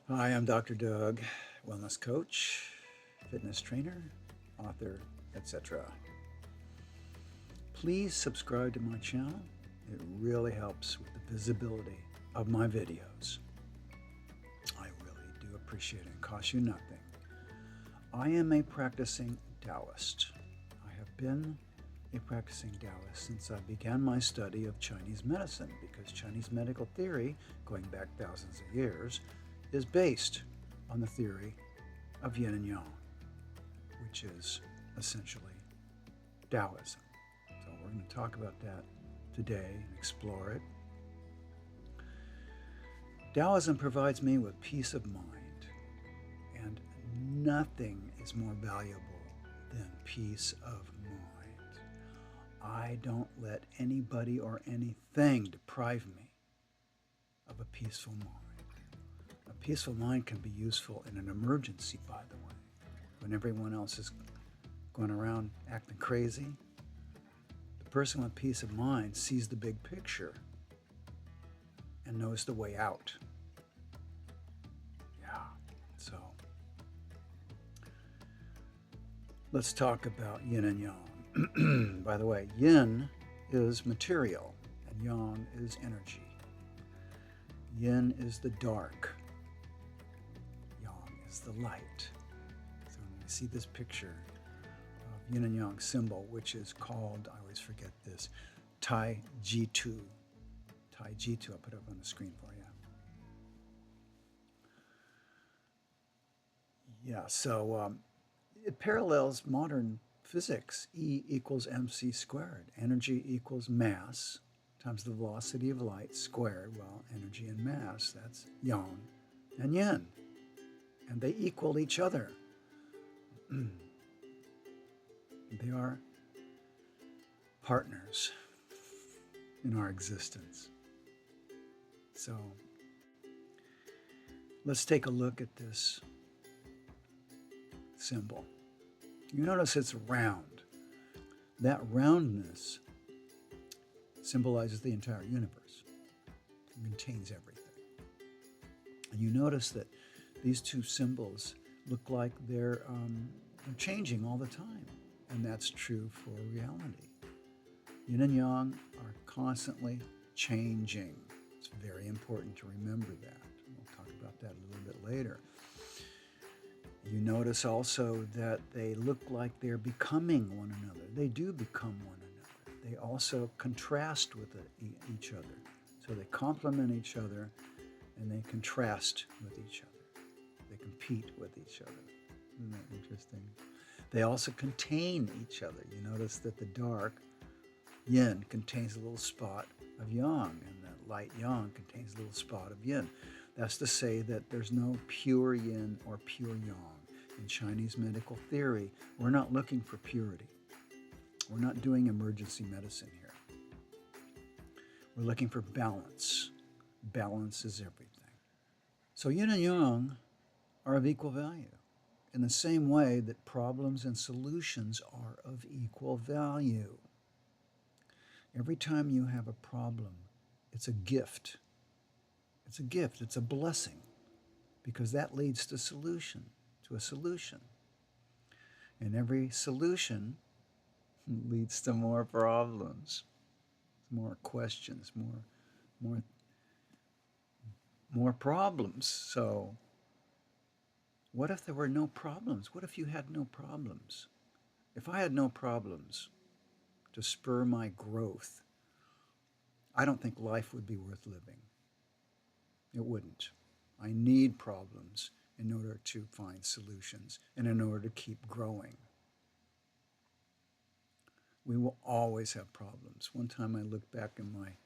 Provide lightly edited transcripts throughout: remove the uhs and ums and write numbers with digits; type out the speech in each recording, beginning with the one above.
Hi, I'm Dr. Doug, wellness coach, fitness trainer, author, etc. Please subscribe to my channel. It really helps with the visibility of my videos. I really do appreciate it. It costs you nothing. I am a practicing Taoist. I have been a practicing Taoist since I began my study of Chinese medicine because Chinese medical theory, going back thousands of years, is based on the theory of yin and yang, which is essentially Taoism. So we're going to talk about that today and explore it. Taoism provides me with peace of mind, and nothing is more valuable than peace of mind. I don't let anybody or anything deprive me of a peaceful mind. A peaceful mind can be useful in an emergency, by the way, when everyone else is going around acting crazy. The person with peace of mind sees the big picture and knows the way out. Yeah, so let's talk about yin and yang. By the way, yin is material and yang is energy. Yin is the dark, yang is the light. So when you see this picture of yin and yang symbol, which is called, I always forget this, Tai Jitu. Tai Jitu, I'll put it up on the screen for you. Yeah, so it parallels modern physics. E equals mc squared. Energy equals mass times the velocity of light squared. Well, energy and mass, that's yang and yin. And they equal each other. They are partners in our existence. So let's take a look at this symbol. You notice it's round. That roundness symbolizes the entire universe. It contains everything. And you notice that these two symbols look like they're changing all the time. And that's true for reality. Yin and yang are constantly changing. It's very important to remember that. We'll talk about that a little bit later. You notice also that they look like they're becoming one another. They do become one another. They also contrast with each other. So they complement each other and they contrast with each other. They compete with each other. Isn't that interesting? They also contain each other. You notice that the dark yin contains a little spot of yang, and the light yang contains a little spot of yin. That's to say that there's no pure yin or pure yang. In Chinese medical theory, we're not looking for purity. We're not doing emergency medicine here. We're looking for balance. Balance is everything. So yin and yang are of equal value, in the same way that problems and solutions are of equal value. Every time you have a problem, it's a gift. It's a gift, it's a blessing, because that leads to a solution. And every solution leads to more problems, more questions, more problems. So what if there were no problems? What if you had no problems? If I had no problems to spur my growth, I don't think life would be worth living. It wouldn't. I need problems in order to find solutions and in order to keep growing. We will always have problems. One time I looked back in my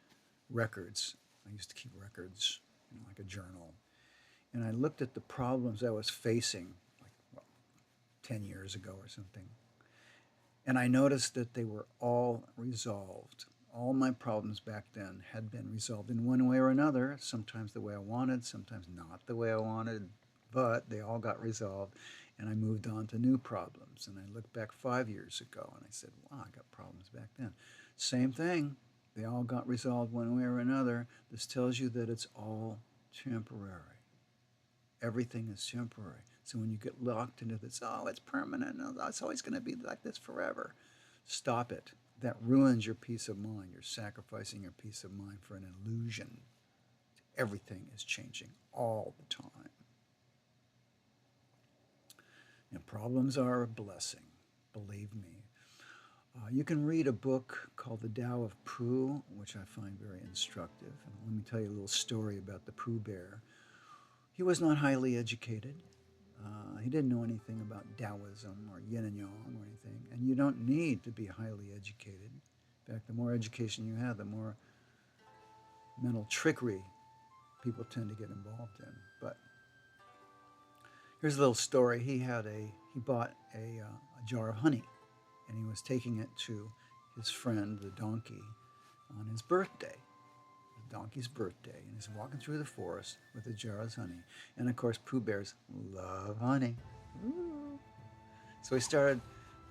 records. I used to keep records, like a journal. And I looked at the problems I was facing, 10 years ago or something. And I noticed that they were all resolved. All my problems back then had been resolved in one way or another, sometimes the way I wanted, sometimes not the way I wanted, but they all got resolved, and I moved on to new problems. And I looked back 5 years ago, and I said, wow, I got problems back then. Same thing. They all got resolved one way or another. This tells you that it's all temporary. Everything is temporary. So when you get locked into this, oh, it's permanent, no, it's always going to be like this forever. Stop it. That ruins your peace of mind. You're sacrificing your peace of mind for an illusion. Everything is changing all the time. And problems are a blessing, believe me. You can read a book called The Tao of Pooh, which I find very instructive. And let me tell you a little story about the Pooh Bear. He was not highly educated. He didn't know anything about Taoism or yin and yang or anything. And you don't need to be highly educated. In fact, the more education you have, the more mental trickery people tend to get involved in. But here's a little story. He bought a jar of honey, and he was taking it to his friend, the donkey, on his birthday. The donkey's birthday, and he's walking through the forest with a jar of honey. And of course, Pooh Bears love honey. Ooh. So he started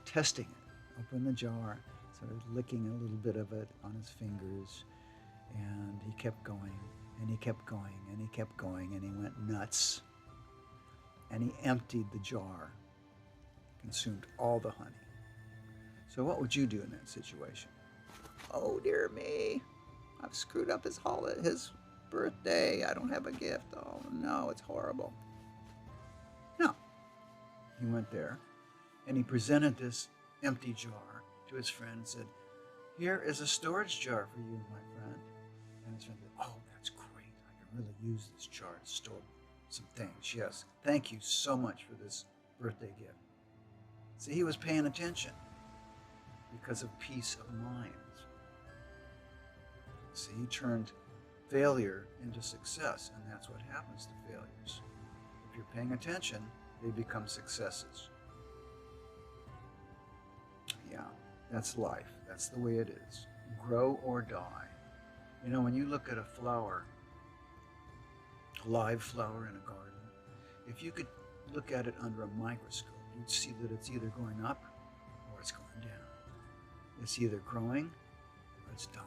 testing it. Opened the jar, started licking a little bit of it on his fingers, and he kept going, and he kept going, and he kept going, and he went nuts. And he emptied the jar, consumed all the honey. So what would you do in that situation? Oh, dear me. I've screwed up his birthday. I don't have a gift. Oh, no, it's horrible. No. He went there, and he presented this empty jar to his friend and said, here is a storage jar for you, my friend. And his friend said, oh, that's great. I can really use this jar to store some things. Yes, thank you so much for this birthday gift. See, he was paying attention because of peace of mind. See, he turned failure into success, and that's what happens to failures. If you're paying attention, they become successes. Yeah, that's life. That's the way it is. Grow or die. You know, when you look at a flower, a live flower in a garden, if you could look at it under a microscope, you'd see that it's either going up or it's going down. It's either growing or it's dying.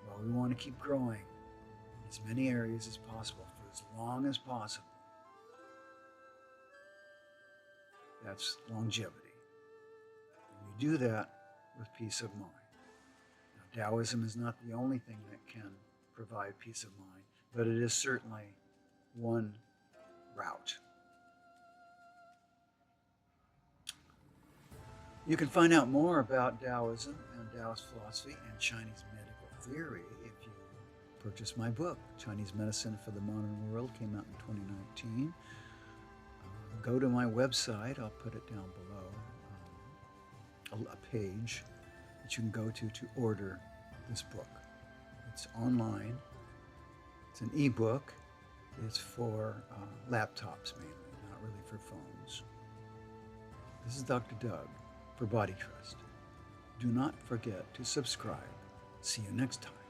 Well, we want to keep growing in as many areas as possible for as long as possible. That's longevity. And we do that with peace of mind. Now, Taoism is not the only thing that can provide peace of mind, but it is certainly one route. You can find out more about Taoism and Taoist philosophy and Chinese medical theory if you purchase my book, Chinese Medicine for the Modern World, came out in 2019. Go to my website, I'll put it down below, a page that you can go to order this book. It's online, it's an ebook, it's for laptops mainly, not really for phones. This is Dr. Doug for Body Trust. Do not forget to subscribe. See you next time.